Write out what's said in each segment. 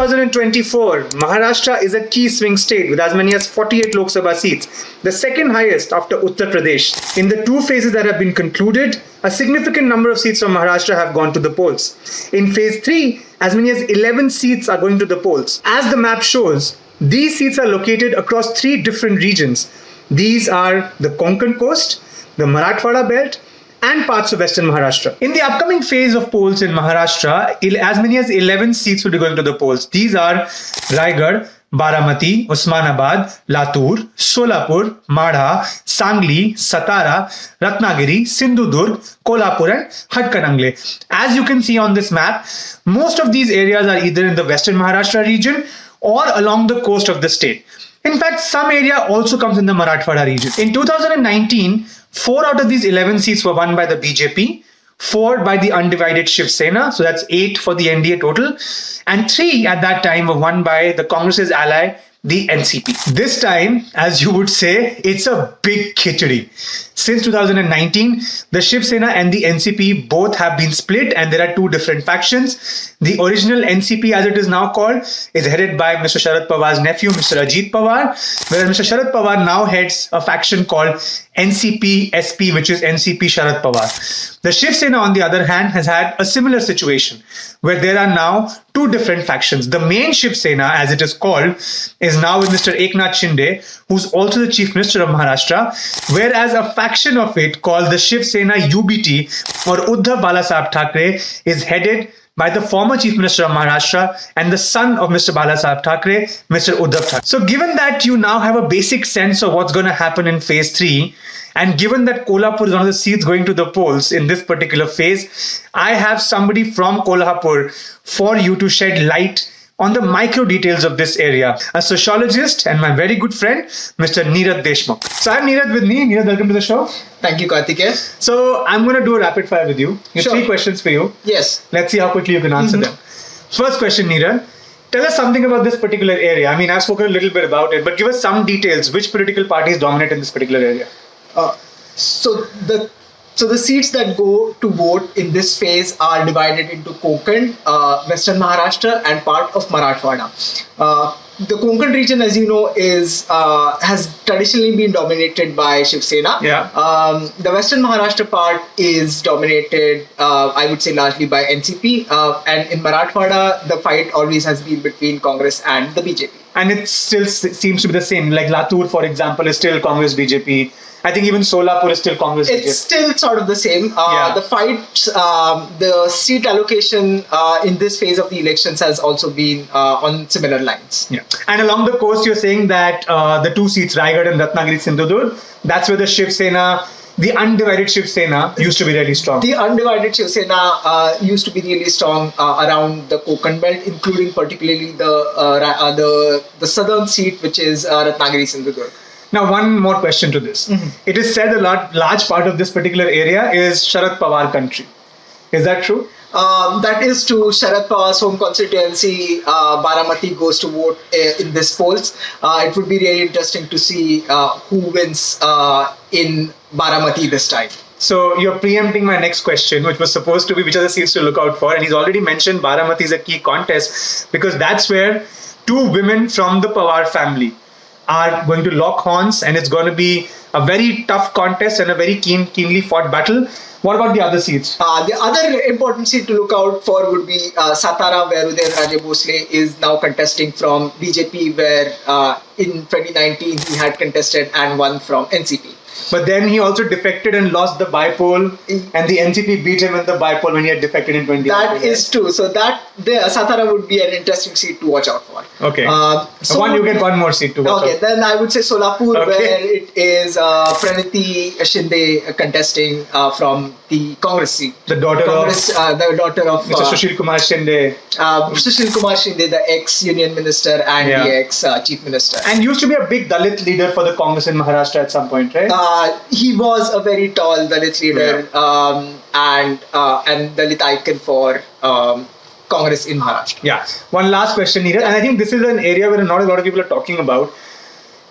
2024, Maharashtra is a key swing state with as many as 48 Loksabha seats, the second highest after Uttar Pradesh. In the two phases that have been concluded, a significant number of seats from Maharashtra have gone to the polls. In phase 3, as many as 11 seats are going to the polls. As the map shows, these seats are located across 3 different regions. These are the Konkan coast, the Marathwada belt, and parts of western Maharashtra. In the upcoming phase of polls in Maharashtra, as many as 11 seats will be going to the polls. These are Raigad, Baramati, Osmanabad, Latur, Solapur, Madha, Sangli, Satara, Ratnagiri, Sindhudurg, Kolhapur and Hadkanangle. As you can see on this map, most of these areas are either in the western Maharashtra region or along the coast of the state. In fact, some area also comes in the Marathwada region. In 2019, 4 out of these 11 seats were won by the BJP, 4 by the undivided Shiv Sena, so that's 8 for the NDA total, and 3 at that time were won by the Congress's ally, the NCP. This time, as you would say, it's a big khichdi. Since 2019, the Shiv Sena and the NCP both have been split and there are 2 different factions. The original NCP, as it is now called, is headed by Mr. Sharad Pawar's nephew, Mr. Ajit Pawar, whereas Mr. Sharad Pawar now heads a faction called NCP SP, which is NCP Sharad Pawar. The Shiv Sena, on the other hand, has had a similar situation where there are now 2 different factions. The main Shiv Sena, as it is called, is now with Mr. Eknath Shinde, who's also the Chief Minister of Maharashtra, whereas a faction of it called the Shiv Sena UBT or Udhhav Thackeray is headed by the former Chief Minister of Maharashtra and the son of Mr. Thackeray, Mr. Udhhav Thackeray. So given that you now have a basic sense of what's going to happen in phase 3, and given that Kolhapur is one of the seats going to the polls in this particular phase, I have somebody from Kolhapur for you to shed light on the micro details of this area. A sociologist and my very good friend, Mr. Neerad Deshmukh. So I have Neerad with me. Neerad, welcome to the show. Thank you, Kartikeya. So I'm going to do a rapid fire with you. I have 3 questions for you. Yes. Let's see how quickly you can answer them. First question, Neerad. Tell us something about this particular area. I mean, I've spoken a little bit about it, but give us some details. Which political parties dominate in this particular area? So the seats that go to vote in this phase are divided into Konkan, Western Maharashtra, and part of Marathwada. The Konkan region, as you know, has traditionally been dominated by Shiv Sena. Yeah. The Western Maharashtra part is dominated, I would say, largely by NCP. And in Marathwada, the fight always has been between Congress and the BJP. And it still seems to be the same. Like Latur, for example, is still Congress BJP. I think even Solapur is still Congress BJP. It's still sort of the same. The fight, the seat allocation in this phase of the elections has also been on similar lines. Yeah. And along the coast, you're saying that the 2 seats, Raigad and Ratnagiri Sindhudurg, that's where the Shiv Sena, the undivided Shiv Sena, used to be really strong. The undivided Shiv Sena used to be really strong around the Konkan belt, including particularly the southern seat, which is Ratnagiri Sindhudurg. Now, one more question to this. It is said a large part of this particular area is Sharad Pawar country. Is that true? That is true. Sharad Pawar's home constituency, Baramati, goes to vote in this polls. It would be really interesting to see who wins in Baramati this time. So you're preempting my next question, which was supposed to be which are the seats to look out for. And he's already mentioned Baramati is a key contest because that's where 2 women from the Pawar family are going to lock horns, and it's going to be a very tough contest and a very keenly fought battle. What about the other seats? The other important seat to look out for would be Satara, where Udhhav Raje Bhosle is now contesting from BJP, where in 2019 he had contested and won from NCP. But then he also defected and lost the bypoll, and the NCP beat him in the bypoll when he had defected in 2018. That is true. So Satara would be an interesting seat to watch out for. Okay. You get one more seat to watch out. Okay, then I would say Solapur, where it is Praniti Shinde contesting from the Congress seat. The daughter of Mr. Sushil Kumar Shinde. Sushil Kumar Shinde, the ex-Union Minister and the ex-Chief Minister. And used to be a big Dalit leader for the Congress in Maharashtra at some point, right? He was a very tall Dalit leader and Dalit icon for Congress in Maharashtra. Yeah. One last question, Neerad, and I think this is an area where not a lot of people are talking about.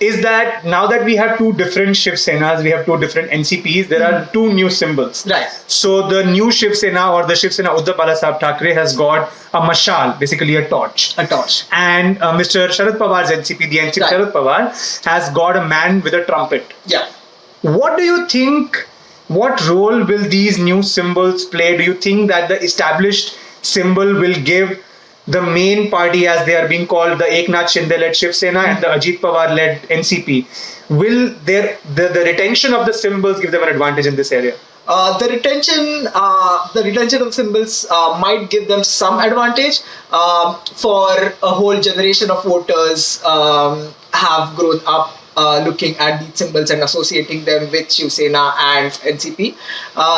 is that now that we have two different Shiv Senas, we have two different NCPs, there are two new symbols. Right. So the new Shiv Sena or the Shiv Sena Udhhav Balasaheb Thackeray has got a mashal, basically a torch. A torch. And Mr. Sharad Pawar's NCP, the NCP Right. Sharad Pawar, has got a man with a trumpet. Yeah. What do you think? What role will these new symbols play? Do you think that the established symbol will give the main party, as they are being called, the Eknath Shinde-led Shiv Sena and the Ajit Pawar-led NCP, will the retention of the symbols give them an advantage in this area? The retention of symbols might give them some advantage. For a whole generation of voters have grown up looking at these symbols and associating them with Shiv Sena and NCP,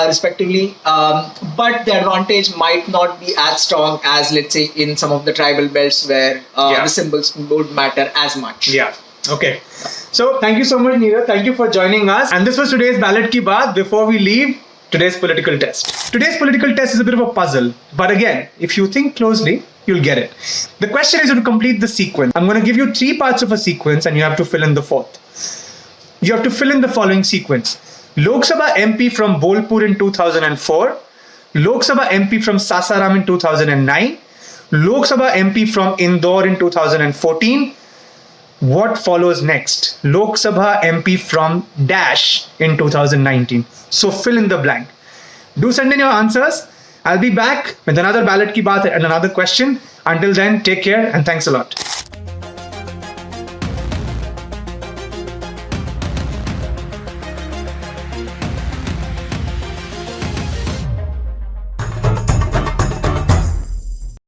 respectively. But the advantage might not be as strong as, let's say, in some of the tribal belts where the symbols would matter as much. Yeah. Okay. So thank you so much, Neerad. Thank you for joining us. And this was today's Ballot Ki Baat. Before we leave, today's political test. Today's political test is a bit of a puzzle. But again, if you think closely, you'll get it. The question is to complete the sequence. I'm going to give you 3 parts of a sequence and you have to fill in the 4th. You have to fill in the following sequence. Loksabha MP from Bolpur in 2004. Loksabha MP from Sasaram in 2009. Loksabha MP from Indore in 2014. What follows next? Lok Sabha MP from Dash in 2019. So fill in the blank. Do send in your answers. I'll be back with another Ballot Ki Baat and another question. Until then, take care and thanks a lot.